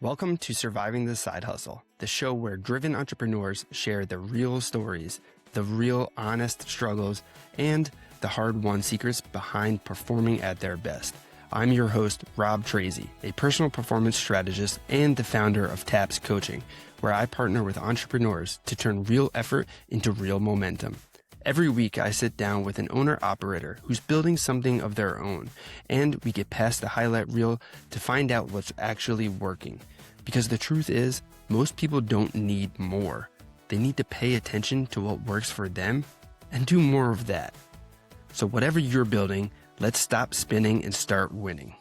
Welcome to Surviving the Side Hustle, the show where driven entrepreneurs share the real stories, the real honest struggles, and the hard-won secrets behind performing at their best. I'm your host, Rob Tracy, a personal performance strategist and the founder of TAPS Coaching, where I partner with entrepreneurs to turn real effort into real momentum. Every week, I sit down with an owner-operator who's building something of their own, and we get past the highlight reel to find out what's actually working. Because the truth is, most people don't need more. They need to pay attention to what works for them and do more of that. So whatever you're building, let's stop spinning and start winning.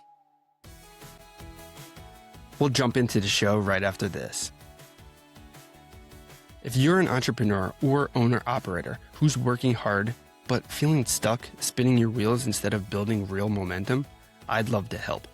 We'll jump into the show right after this. If you're an entrepreneur or owner-operator who's working hard but feeling stuck spinning your wheels instead of building real momentum, I'd love to help.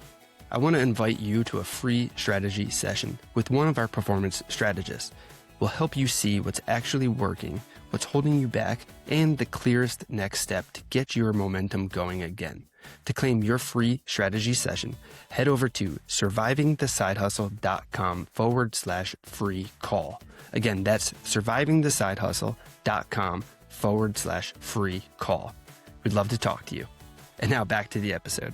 I want to invite you to a free strategy session with one of our performance strategists. We'll help you see what's actually working, what's holding you back, and the clearest next step to get your momentum going again. To claim your free strategy session, head over to survivingthesidehustle.com/free call. Again, that's survivingthesidehustle.com/free call. We'd love to talk to you. And now back to the episode.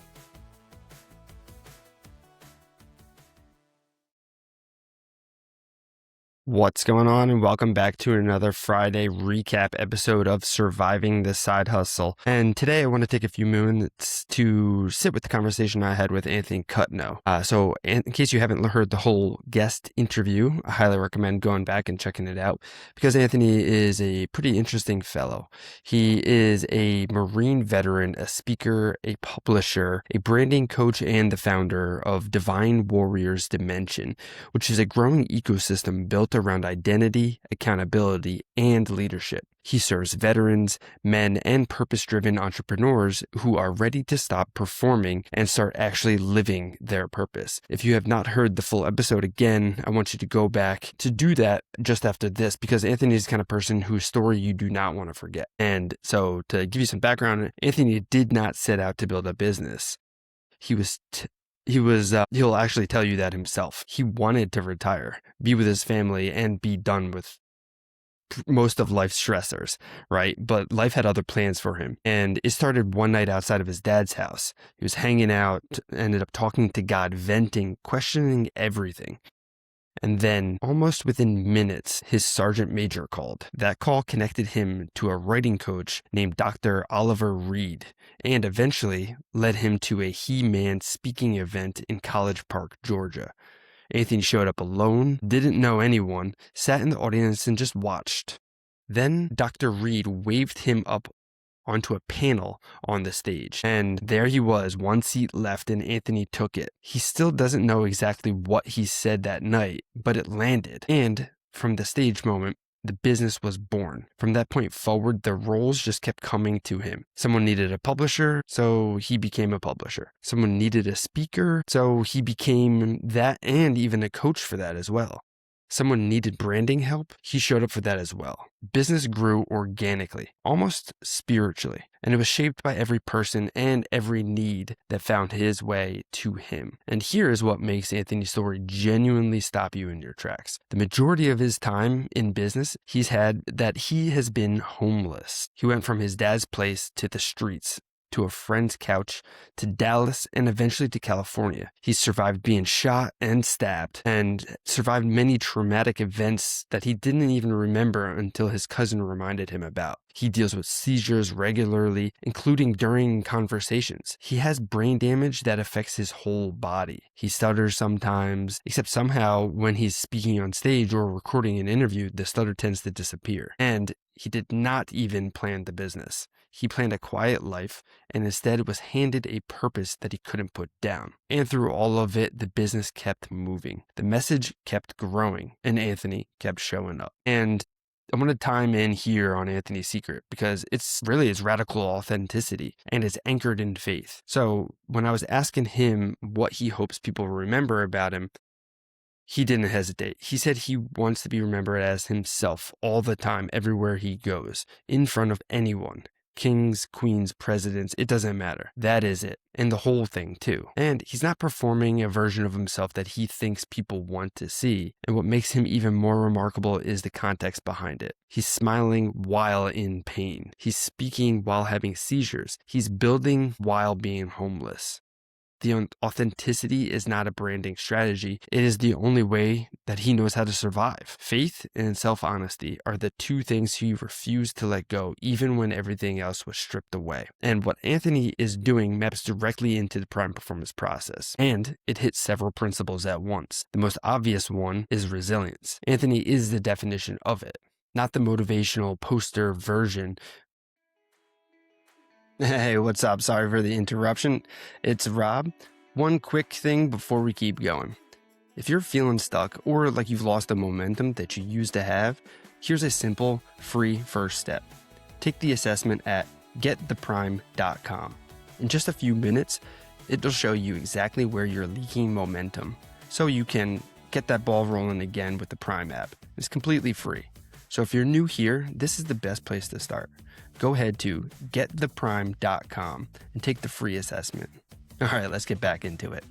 What's going on, and welcome back to another Friday recap episode of Surviving the Side Hustle. And today I want to take a few minutes to sit with the conversation I had with Anthony Cutno. So in case you haven't heard the whole guest interview, I highly recommend going back and checking it out because Anthony is a pretty interesting fellow. He is a Marine veteran, a speaker, a publisher, a branding coach, and the founder of Divine Warriors Dimension, which is a growing ecosystem built around identity, accountability, and leadership. He serves veterans, men, and purpose-driven entrepreneurs who are ready to stop performing and start actually living their purpose. If you have not heard the full episode again, I want you to go back to do that just after this because Anthony is the kind of person whose story you do not want to forget. And so to give you some background, Anthony did not set out to build a business. He'll actually tell you that himself. He wanted to retire, be with his family, and be done with most of life's stressors, right? But life had other plans for him. And it started one night outside of his dad's house. He was hanging out, ended up talking to God, venting, questioning everything. And then, almost within minutes, his sergeant major called. That call connected him to a writing coach named Dr. Oliver Reed, and eventually led him to a He-Man speaking event in College Park, Georgia. Anthony showed up alone, didn't know anyone, sat in the audience and just watched. Then Dr. Reed waved him up onto a panel on the stage. And there he was, one seat left, and Anthony took it. He still doesn't know exactly what he said that night, but it landed. And from the stage moment, the business was born. From that point forward, the roles just kept coming to him. Someone needed a publisher, so he became a publisher. Someone needed a speaker, so he became that and even a coach for that as well. Someone needed branding help, he showed up for that as well. Business grew organically, almost spiritually, and it was shaped by every person and every need that found his way to him. And here is what makes Anthony's story genuinely stop you in your tracks. The majority of his time in business, he has been homeless. He went from his dad's place to the streets, to a friend's couch, to Dallas, and eventually to California. He survived being shot and stabbed, and survived many traumatic events that he didn't even remember until his cousin reminded him about. He deals with seizures regularly, including during conversations. He has brain damage that affects his whole body. He stutters sometimes, except somehow when he's speaking on stage or recording an interview, the stutter tends to disappear. And he did not even plan the business. He planned a quiet life and instead was handed a purpose that he couldn't put down. And through all of it, the business kept moving. The message kept growing, and Anthony kept showing up. And I want to time in here on Anthony's secret because it's really his radical authenticity and it's anchored in faith. So when I was asking him what he hopes people remember about him, he didn't hesitate. He said he wants to be remembered as himself all the time, everywhere he goes, in front of anyone. kings, queens, presidents, it doesn't matter. That is it. And the whole thing too. And he's not performing a version of himself that he thinks people want to see. And what makes him even more remarkable is the context behind it. He's smiling while in pain. He's speaking while having seizures. He's building while being homeless. The authenticity is not a branding strategy. It is the only way that he knows how to survive. Faith and self-honesty are the two things he refused to let go, even when everything else was stripped away. And what Anthony is doing maps directly into the prime performance process. And it hits several principles at once. The most obvious one is resilience. Anthony is the definition of it, not the motivational poster version. Hey, what's up? Sorry for the interruption. It's Rob. One quick thing before we keep going. If you're feeling stuck or like you've lost the momentum that you used to have, here's a simple, free first step. Take the assessment at gettheprime.com. In just a few minutes, it'll show you exactly where you're leaking momentum so you can get that ball rolling again with the Prime app. It's completely free. So if you're new here, this is the best place to start. Go ahead to gettheprime.com and take the free assessment. All right, let's get back into it.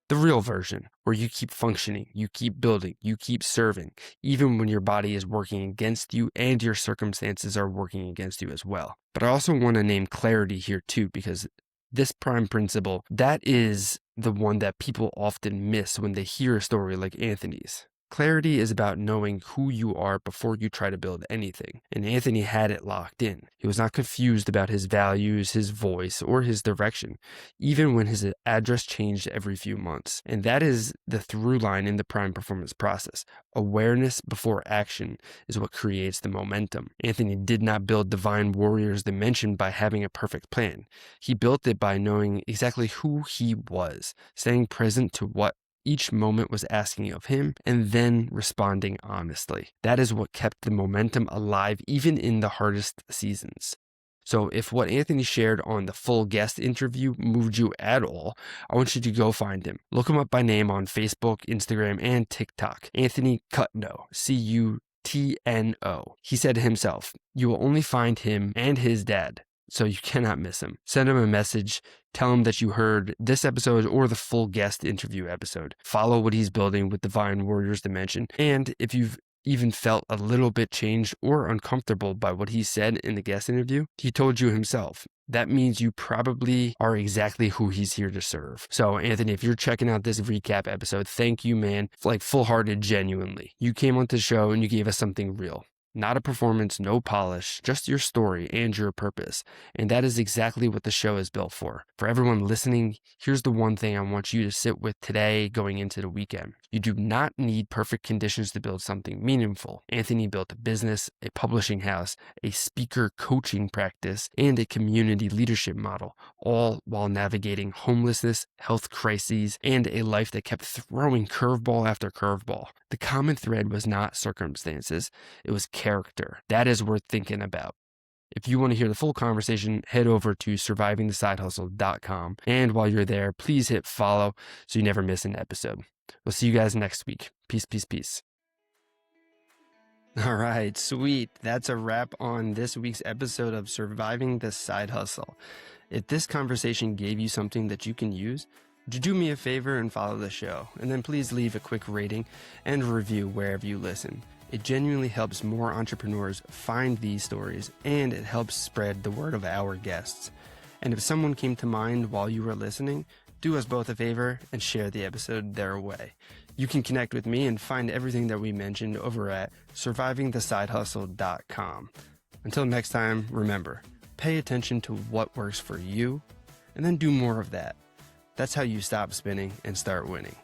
The real version, where you keep functioning, you keep building, you keep serving, even when your body is working against you and your circumstances are working against you as well. But I also want to name clarity here too, because this prime principle, that is the one that people often miss when they hear a story like Anthony's. Clarity is about knowing who you are before you try to build anything, and Anthony had it locked in. He was not confused about his values, his voice, or his direction, even when his address changed every few months. And that is the through line in the prime performance process. Awareness before action is what creates the momentum. Anthony did not build Divine Warriors Dimension by having a perfect plan. He built it by knowing exactly who he was, staying present to what each moment was asking of him, and then responding honestly. That is what kept the momentum alive even in the hardest seasons. So if what Anthony shared on the full guest interview moved you at all, I want you to go find him. Look him up by name on Facebook, Instagram, and TikTok. Anthony Cutno, Cutno. He said to himself, you will only find him and his dad, so you cannot miss him. Send him a message. Tell him that you heard this episode or the full guest interview episode. Follow what he's building with Divine Warriors Dimension. And if you've even felt a little bit changed or uncomfortable by what he said in the guest interview, he told you himself. That means you probably are exactly who he's here to serve. So Anthony, if you're checking out this recap episode, thank you, man. Like full-hearted, genuinely. You came onto the show and you gave us something real. Not a performance, no polish, just your story and your purpose. And that is exactly what the show is built for. For everyone listening, here's the one thing I want you to sit with today going into the weekend. You do not need perfect conditions to build something meaningful. Anthony built a business, a publishing house, a speaker coaching practice, and a community leadership model, all while navigating homelessness, health crises, and a life that kept throwing curveball after curveball. The common thread was not circumstances, it was character. That is worth thinking about. If you want to hear the full conversation, head over to survivingthesidehustle.com. And while you're there, please hit follow so you never miss an episode. We'll see you guys next week. Peace, peace, peace. All right, sweet. That's a wrap on this week's episode of Surviving the Side Hustle. If this conversation gave you something that you can use, would you do me a favor and follow the show? And then please leave a quick rating and review wherever you listen. It genuinely helps more entrepreneurs find these stories, and it helps spread the word of our guests. And if someone came to mind while you were listening, do us both a favor and share the episode their way. You can connect with me and find everything that we mentioned over at survivingthesidehustle.com. Until next time, remember, pay attention to what works for you, and then do more of that. That's how you stop spinning and start winning.